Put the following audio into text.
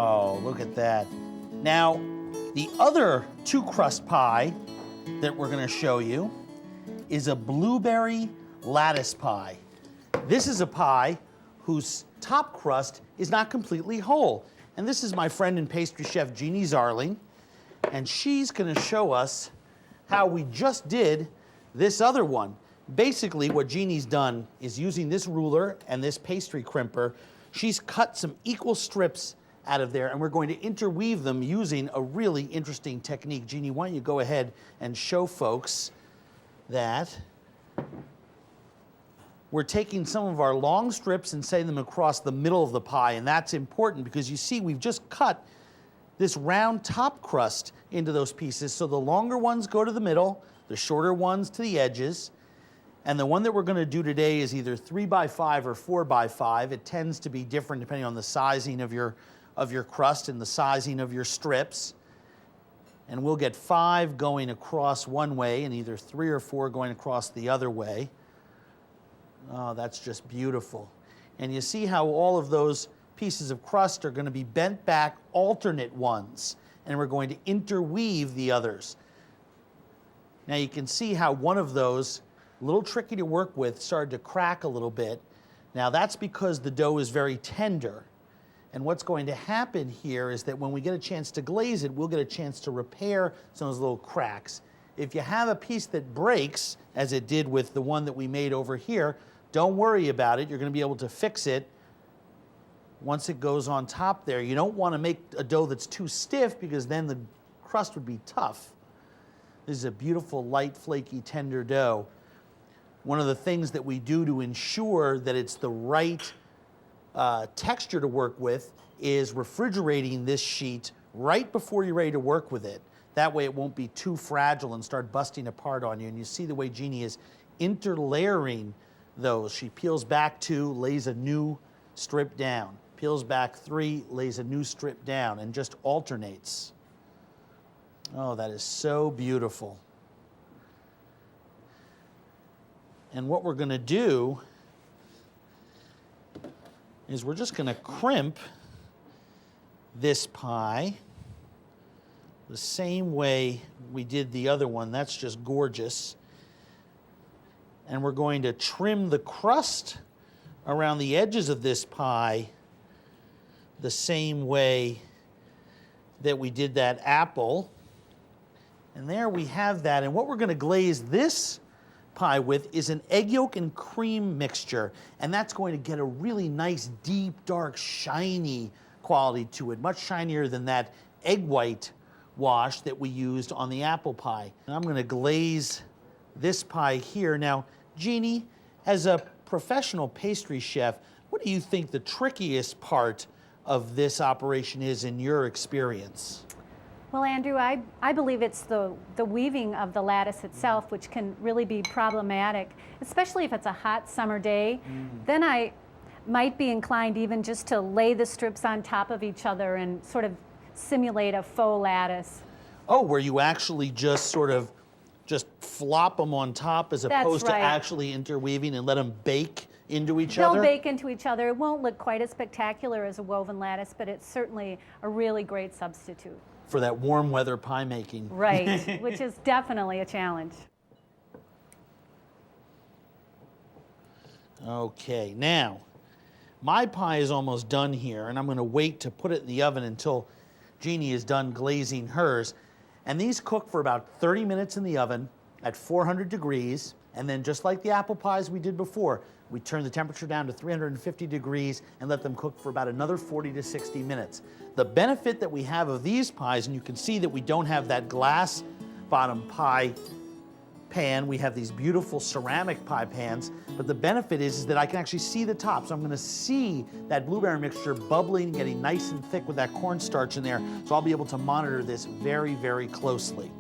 Oh, look at that. Now, the other two-crust pie that we're gonna show you is a blueberry lattice pie. This is a pie whose top crust is not completely whole. And this is my friend and pastry chef, Jeannie Zarling, and she's gonna show us how we just did this other one. Basically, what Jeannie's done is using this ruler and this pastry crimper, she's cut some equal strips out of there, and we're going to interweave them using a really interesting technique. Jeannie, why don't you go ahead and show folks that we're taking some of our long strips and setting them across the middle of the pie, and that's important because you see we've just cut this round top crust into those pieces, so the longer ones go to the middle, the shorter ones to the edges, and the one that we're gonna do today is either 3x5 or 4x5. It tends to be different depending on the sizing of your crust and the sizing of your strips. And we'll get 5 going across one way and either 3 or 4 going across the other way. Oh, that's just beautiful. And you see how all of those pieces of crust are going to be bent back alternate ones, and we're going to interweave the others. Now you can see how one of those, a little tricky to work with, started to crack a little bit. Now that's because the dough is very tender. And what's going to happen here is that when we get a chance to glaze it, we'll get a chance to repair some of those little cracks. If you have a piece that breaks, as it did with the one that we made over here, don't worry about it. You're going to be able to fix it once it goes on top there. You don't want to make a dough that's too stiff because then the crust would be tough. This is a beautiful, light, flaky, tender dough. One of the things that we do to ensure that it's the right texture to work with is refrigerating this sheet right before you're ready to work with it. That way it won't be too fragile and start busting apart on you. And you see the way Jeannie is interlayering those. She peels back 2, lays a new strip down. Peels back 3, lays a new strip down, and just alternates. Oh, that is so beautiful. And what we're gonna do is we're just gonna crimp this pie the same way we did the other one. That's just gorgeous. And we're going to trim the crust around the edges of this pie the same way that we did that apple. And there we have that. And what we're gonna glaze this pie with is an egg yolk and cream mixture, and that's going to get a really nice, deep, dark, shiny quality to it, much shinier than that egg white wash that we used on the apple pie. And I'm gonna glaze this pie here. Now, Jeannie, as a professional pastry chef, what do you think the trickiest part of this operation is in your experience? Well, Andrew, I believe it's the weaving of the lattice itself, which can really be problematic, especially if it's a hot summer day. Then I might be inclined even just to lay the strips on top of each other and sort of simulate a faux lattice. Oh, where you actually just sort of just flop them on top as opposed to actually interweaving and let them bake into each other? They'll bake into each other. It won't look quite as spectacular as a woven lattice, but it's certainly a really great substitute. For that warm weather pie making. Right, which is definitely a challenge. Okay, now, my pie is almost done here, and I'm gonna wait to put it in the oven until Jeannie is done glazing hers. And these cook for about 30 minutes in the oven at 400 degrees, and then just like the apple pies we did before, we turn the temperature down to 350 degrees and let them cook for about another 40 to 60 minutes. The benefit that we have of these pies, and you can see that we don't have that glass bottom pie pan, we have these beautiful ceramic pie pans, but the benefit is that I can actually see the top. So I'm gonna see that blueberry mixture bubbling, getting nice and thick with that cornstarch in there, so I'll be able to monitor this very, very closely.